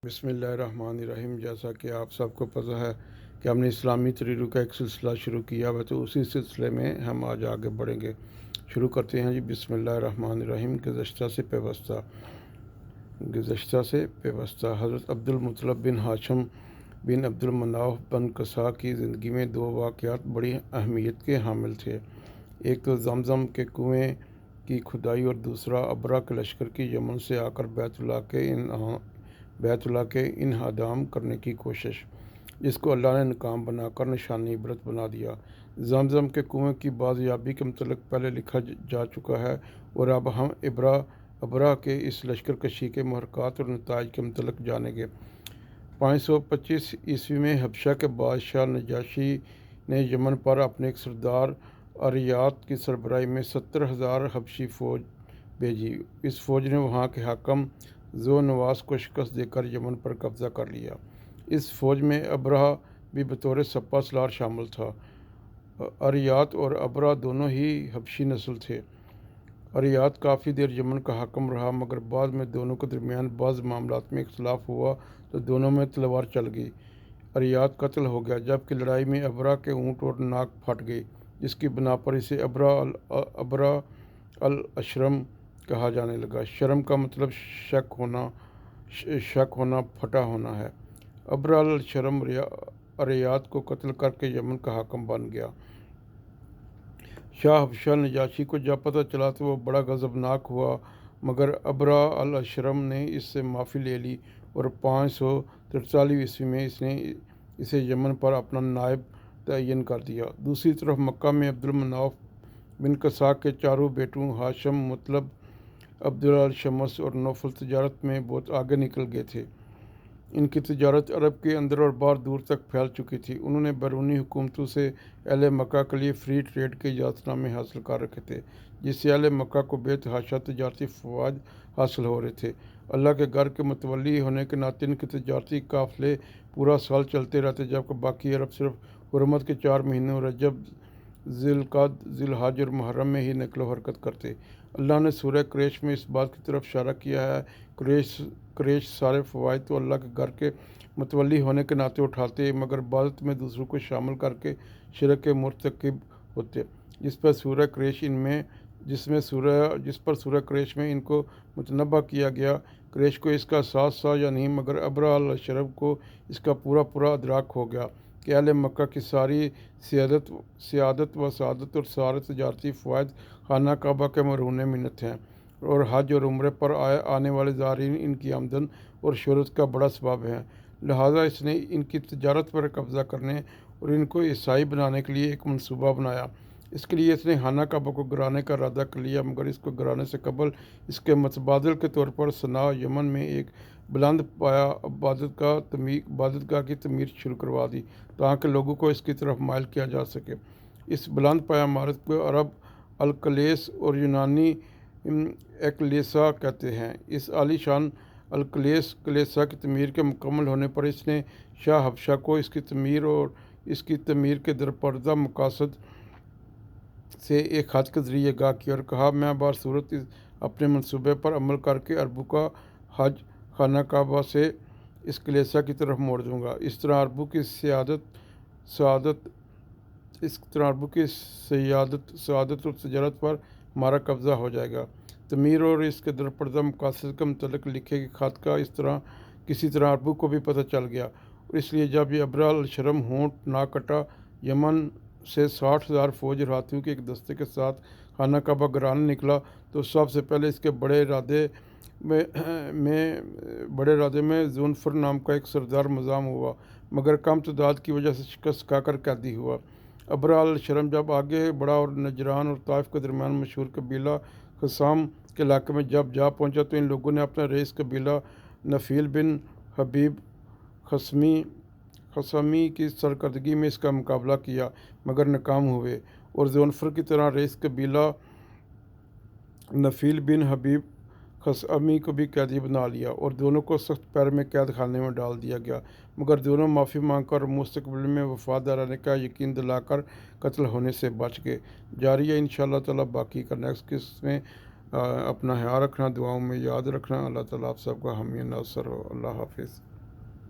بسم اللہ الرحمن الرحیم۔ جیسا کہ آپ سب کو پتہ ہے کہ ہم نے اسلامی تحریروں کا ایک سلسلہ شروع کیا ہوا، تو اسی سلسلے میں ہم آج آگے بڑھیں گے۔ شروع کرتے ہیں جی، بسم اللہ الرحمن الرحیم۔ گزشتہ سے پیوستہ حضرت عبد المطلب بن ہاشم بن عبد المناف بن قصا کی زندگی میں دو واقعات بڑی اہمیت کے حامل تھے۔ ایک تو زمزم کے کنویں کی کھدائی اور دوسرا ابرہ کے لشکر کی یمن سے آ کر بیت اللہ کے انہدام کرنے کی کوشش، جس کو اللہ نے ناکام بنا کر نشانی عبرت بنا دیا۔ زمزم کے کنویں کی بازیابی کے متعلق پہلے لکھا جا چکا ہے، اور اب ہم ابرہ کے اس لشکر کشی کے محرکات اور نتائج کے متعلق جانیں گے۔ 525 عیسوی میں حبشہ کے بادشاہ نجاشی نے یمن پر اپنے ایک سردار اریات کی سربراہی میں 70,000 حبشی فوج بھیجی۔ اس فوج نے وہاں کے حاکم ذو نواس کو شکست دے کر یمن پر قبضہ کر لیا۔ اس فوج میں ابرہ بھی بطور سپہ سالار شامل تھا۔ اریات اور ابرہ دونوں ہی حبشی نسل تھے۔ اریات کافی دیر یمن کا حاکم رہا، مگر بعد میں دونوں کے درمیان بعض معاملات میں اختلاف ہوا تو دونوں میں تلوار چل گئی۔ اریات قتل ہو گیا، جبکہ لڑائی میں ابرہ کے اونٹ اور ناک پھٹ گئی، جس کی بنا پر اسے ابرہ الاشرم کہا جانے لگا۔ شرم کا مطلب شک ہونا، پھٹا ہونا ہے۔ ابرہ الاشرم اریات کو قتل کر کے یمن کا حاکم بن گیا۔ شاہ حبشہ نجاشی کو جب پتہ چلا تو وہ بڑا غضبناک ہوا، مگر ابرہ الاشرم نے اس سے معافی لے لی اور 543 عیسوی میں اسے یمن پر اپنا نائب تعین کر دیا۔ دوسری طرف مکہ میں عبد المناف بن قصا کے چاروں بیٹوں ہاشم، مطلب، عبدالشمس اور نوفل تجارت میں بہت آگے نکل گئے تھے۔ ان کی تجارت عرب کے اندر اور باہر دور تک پھیل چکی تھی۔ انہوں نے بیرونی حکومتوں سے اہل مکہ کے لیے فری ٹریڈ کے اجازت نامے حاصل کر رکھے تھے، جس سے اہل مکہ کو بے تحاشا تجارتی فوائد حاصل ہو رہے تھے۔ اللہ کے گھر کے متولی ہونے کے ناطے ان کے تجارتی قافلے پورا سال چلتے رہتے، جبکہ باقی عرب صرف حرمت کے 4 مہینوں رجب، ذی القعدہ، ذی الحج اور محرم میں ہی نقل و حرکت کرتے۔ اللہ نے سورہ قریش میں اس بات کی طرف اشارہ کیا ہے۔ قریش سارے فوائد تو اللہ کے گھر کے متولی ہونے کے ناطے اٹھاتے، مگر عبادت میں دوسروں کو شامل کر کے شرک کے مرتکب ہوتے، جس پر سورہ قریش میں ان کو متنبہ کیا گیا۔ قریش کو اس کا احساس تھا یا نہیں، مگر ابرہ الاشرم کو اس کا پورا ادراک ہو گیا کہ اہل مکہ کی ساری سیادت و سعادت اور سارے تجارتی فوائد خانہ کعبہ کے مرہون منت ہیں، اور حج اور عمرے پر آنے والے زائرین ان کی آمدن اور شہرت کا بڑا سبب ہیں۔ لہٰذا اس نے ان کی تجارت پر قبضہ کرنے اور ان کو عیسائی بنانے کے لیے ایک منصوبہ بنایا۔ اس کے لیے اس نے خانہ کعبہ کو گرانے کا ارادہ کر لیا، مگر اس کو گرانے سے قبل اس کے متبادل کے طور پر صنعا، یمن میں ایک بلند پایہ عبادت گاہ کی تعمیر شروع کروا دی، تاکہ لوگوں کو اس کی طرف مائل کیا جا سکے۔ اس بلند پایہ عمارت کو عرب الکلیس اور یونانی ایکلیسا کہتے ہیں۔ اس عالی شان کلیسا کی تعمیر کے مکمل ہونے پر اس نے شاہ حبشہ کو اس کی تعمیر کے درپردہ مقاصد سے ایک خط کے ذریعے آگاہ کیا اور کہا، میں بصورت اپنے منصوبے پر عمل کر کے عربوں کا حج خانہ کعبہ سے اس کلیسا کی طرف موڑ دوں گا۔ اس طرح عربوں کی سیادت اور تجارت پر ہمارا قبضہ ہو جائے گا۔ تعمیر اور اس کے درپردہ مقاصد کے متعلق لکھے گئے خط کا کسی طرح عربوں کو بھی پتہ چل گیا، اور اس لیے جب یہ ابرہ الاشرم ہونٹ نہ کٹا یمن سے 60,000 فوج اور ہاتھیوں کے ایک دستے کے ساتھ خانہ کعبہ گرانے نکلا، تو سب سے پہلے اس کے بڑے ارادے میں ذوالفقار نام کا ایک سردار مزاحم ہوا، مگر کم تعداد کی وجہ سے شکست کھا کر قیدی ہوا۔ ابرہ الاشرم جب آگے بڑھا اور نجران اور طائف کے درمیان مشہور قبیلہ خثام کے علاقے میں جب جا پہنچا، تو ان لوگوں نے اپنے رئیس قبیلہ نفیل بن حبیب خثعمی کی سرکردگی میں اس کا مقابلہ کیا، مگر ناکام ہوئے، اور ذوالفقار کی طرح رئیس قبیلہ نفیل بن حبیب خثعمی کو بھی قیدی بنا لیا، اور دونوں کو سخت پیر میں قید خانے میں ڈال دیا گیا، مگر دونوں معافی مانگ کر اور مستقبل میں وفادار رہنے کا یقین دلا کر قتل ہونے سے بچ گئے۔ جاری ہے انشاءاللہ تعالیٰ باقی کا نیکسٹ قسط میں۔ اپنا خیال رکھنا، دعاؤں میں یاد رکھنا۔ اللہ تعالیٰ آپ سب کا حامی ناصر ہو۔ اللہ حافظ۔